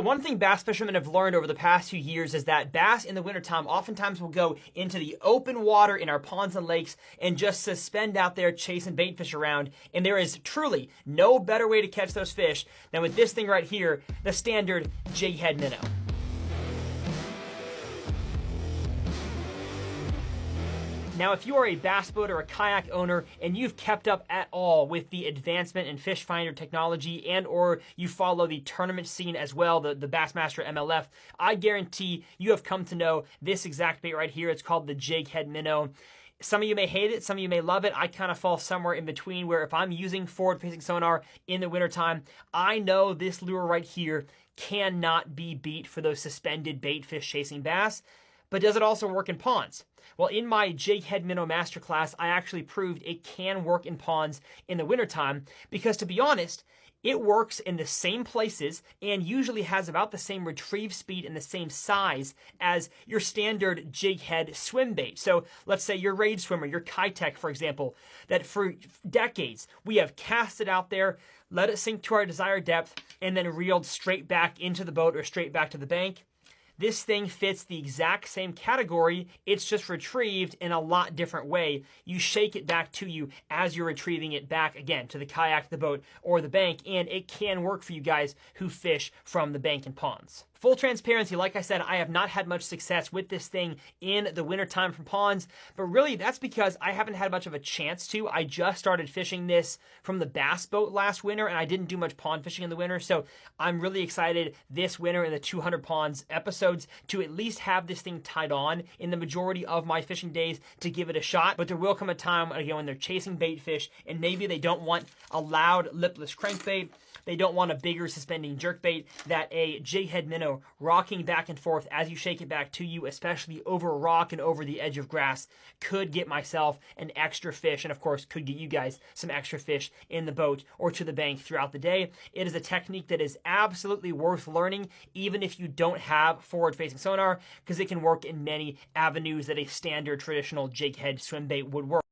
One thing bass fishermen have learned over the past few years is that bass in the wintertime oftentimes will go into the open water in our ponds and lakes and just suspend out there chasing bait fish around. And there is truly no better way to catch those fish than with this thing right here, the standard jig head minnow. Now, if you are a bass boat or a kayak owner and you've kept up at all with the advancement in fish finder technology and or you follow the tournament scene as well, the Bassmaster MLF, I guarantee you have come to know this exact bait right here. It's called the jig head minnow. Some of you may hate it, some of you may love it. I kind of fall somewhere in between where if I'm using forward-facing sonar in the wintertime, I know this lure right here cannot be beat for those suspended bait fish chasing bass. But does it also work in ponds? Well, in my jig head minnow masterclass, I actually proved it can work in ponds in the wintertime because, to be honest, it works in the same places and usually has about the same retrieve speed and the same size as your standard jig head swim bait. So let's say your Rage Swimmer, your Kitech, for example, that for decades we have cast it out there, let it sink to our desired depth, and then reeled straight back into the boat or straight back to the bank. This thing fits the exact same category, it's just retrieved in a lot different way. You shake it back to you as you're retrieving it back again to the kayak, the boat, or the bank, and it can work for you guys who fish from the bank and ponds. Full transparency, like I said, I have not had much success with this thing in the wintertime from ponds, but really that's because I haven't had much of a chance to. I just started fishing this from the bass boat last winter, and I didn't do much pond fishing in the winter, so I'm really excited this winter in the 200 Ponds episodes to at least have this thing tied on in the majority of my fishing days to give it a shot. But there will come a time, again, when they're chasing bait fish, and maybe they don't want a loud lipless crankbait, they don't want a bigger suspending jerkbait, that a jig head minnow rocking back and forth as you shake it back to you, especially over a rock and over the edge of grass, could get myself an extra fish, and of course could get you guys some extra fish in the boat or to the bank throughout the day. It is a technique that is absolutely worth learning, even if you don't have forward-facing sonar, because it can work in many avenues that a standard traditional jig head swim bait would work.